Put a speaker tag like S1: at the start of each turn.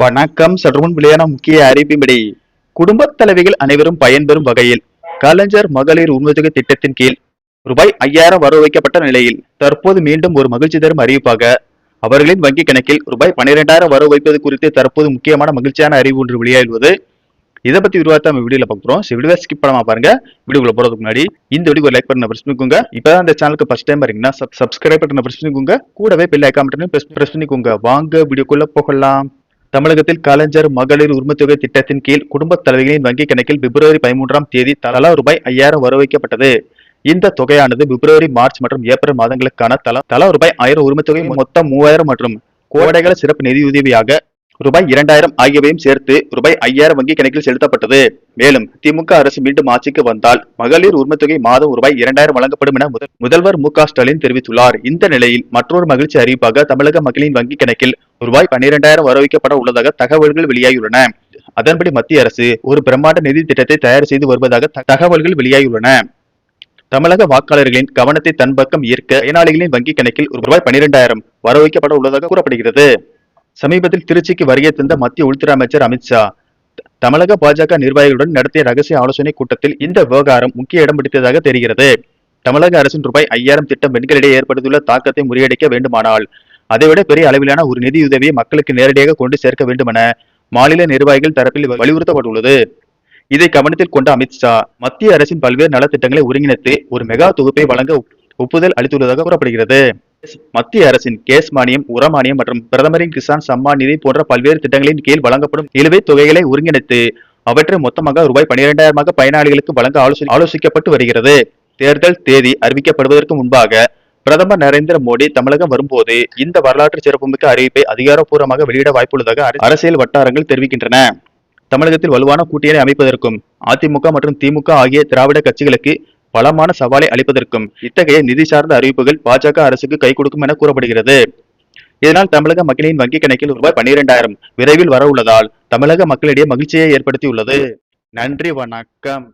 S1: வணக்கம். சற்றுமுன் வெளியான முக்கிய அறிவிப்பின்படி குடும்பத் தலைவிகள் அனைவரும் பயன்பெறும் வகையில் கலைஞர் மகளிர் உரிமைத்தொகை திட்டத்தின் கீழ் ரூபாய் 5000 வரவு வைக்கப்பட்ட நிலையில் தற்போது மீண்டும் ஒரு மகிழ்ச்சி தரும் அறிவிப்பாக அவர்களின் வங்கிக் கணக்கில் ரூபாய் 12,000 வரவு வைப்பது குறித்து தற்போது முக்கியமான மகிழ்ச்சியான அறிவு ஒன்று வெளியாகியுள்ளது. இதை பத்தி விரிவாக நம்ம வீடியோல பார்க்குறோம். வீடியோ ஸ்கிப் பண்ணாம பாருங்க. வீடியோக்குள்ள போறதுக்கு முன்னாடி இந்த வீடியோ லைக் பண்ண பிரஸ் பண்ணிக்கோங்க. இப்பதான் இந்த சேனலுக்கு ஃபர்ஸ்ட் டைம் வரீங்கன்னா சப்ஸ்கிரைப் பண்ண பிரஸ் பண்ணிக்கோங்க. கூடவே பெல் ஐகான் பட்டனையும் பிரஸ் பண்ணிக்கோங்க. வாங்க வீடியோக்குள்ள போகலாம். தமிழகத்தில் கலைஞர் மகளிர் உரிமைத்தொகை திட்டத்தின் கீழ் குடும்பத் தலைவிகளின் வங்கிக் கணக்கில் பிப்ரவரி 13ஆம் தேதி தலா ரூபாய் 5000 வரவு வைக்கப்பட்டது. இந்த தொகையானது பிப்ரவரி, மார்ச் மற்றும் ஏப்ரல் மாதங்களுக்கான தலா ரூபாய் 1000 உரிமைத்தொகை மொத்தம் 3000 மற்றும் கோடைகால சிறப்பு நிதியுதவியாக ரூபாய் 2000 ஆகியவையும் சேர்த்து ரூபாய் 5000 வங்கிக் கணக்கில் செலுத்தப்பட்டது. மேலும் திமுக அரசு மீண்டும் ஆட்சிக்கு வந்தால் மகளிர் உரிமைத்தொகை மாதம் ரூபாய் 2000 வழங்கப்படும் என முதல்வர் மு.க. ஸ்டாலின் தெரிவித்துள்ளார். இந்த நிலையில் மற்றொரு மகிழ்ச்சி அறிவிப்பாக தமிழக மக்களின் வங்கிக் கணக்கில் ரூபாய் 12,000 வரவைக்கப்பட உள்ளதாக தகவல்கள் வெளியாகியுள்ளன. அதன்படி மத்திய அரசு ஒரு பிரம்மாண்ட நிதி திட்டத்தை தயார் செய்து வருவதாக தகவல்கள் வெளியாகியுள்ளன. தமிழக வாக்காளர்களின் கவனத்தை தன் பக்கம் ஈர்க்க பயனாளிகளின் வங்கிக் கணக்கில் ரூபாய் 12,000 வரவைக்கப்பட உள்ளதாக கூறப்படுகிறது. சமீபத்தில் திருச்சிக்கு வருகை தந்த மத்திய உள்துறை அமைச்சர் அமித்ஷா தமிழக பாஜக நிர்வாகிகளுடன் நடத்திய ரகசிய ஆலோசனை கூட்டத்தில் இந்த விவகாரம் முக்கிய இடம் பிடித்ததாக தெரிகிறது. தமிழக அரசின் ரூபாய் 5000 திட்டம் பெண்களிடையே ஏற்படுத்தியுள்ள தாக்கத்தை முறியடிக்க வேண்டுமானால் அதைவிட பெரிய அளவிலான ஒரு நிதியுதவியை மக்களுக்கு நேரடியாக கொண்டு சேர்க்க வேண்டுமென மாநில நிர்வாகிகள் தரப்பில் வலியுறுத்தப்பட்டுள்ளது. இதை கவனத்தில் கொண்ட அமித்ஷா மத்திய அரசின் பல்வேறு நலத்திட்டங்களை ஒருங்கிணைத்து ஒரு மெகா தொகுப்பை வழங்க ஒப்புதல் அளித்துள்ளதாக கூறப்படுகிறது. மத்திய அரசின் கேஸ் மானியம், உர மானியம் மற்றும் பிரதமரின் கிசான் சம்மான் நிதி போன்ற பல்வேறு திட்டங்களின் கீழ் வழங்கப்படும் நிலுவைத் தொகைகளை ஒருங்கிணைத்து அவற்றை மொத்தமாக ரூபாய் 12,000 பயனாளிகளுக்கு வழங்க ஆலோசிக்கப்பட்டு வருகிறது. தேர்தல் தேதி அறிவிக்கப்படுவதற்கு முன்பாக பிரதமர் நரேந்திர மோடி தமிழகம் வரும்போது இந்த வரலாற்று சிறப்புமிக்க அறிவிப்பை அதிகாரப்பூர்வமாக வெளியிட வாய்ப்புள்ளதாக அரசியல் வட்டாரங்கள் தெரிவிக்கின்றன. தமிழகத்தில் வலுவான கூட்டணியை அமைப்பதற்கும் அதிமுக மற்றும் திமுக ஆகிய திராவிட கட்சிகளுக்கு பலமான சவாலை அளிப்பதற்கும் இத்தகைய நிதி சார்ந்த அறிவிப்புகள் பாஜக அரசுக்கு கை கொடுக்கும் என கூறப்படுகிறது. இதனால் தமிழக மக்களின் வங்கிக் கணக்கில் ரூபாய் 12,000 விரைவில் வர உள்ளதால் தமிழக மக்களிடையே மகிழ்ச்சியை ஏற்படுத்தியுள்ளது. நன்றி, வணக்கம்.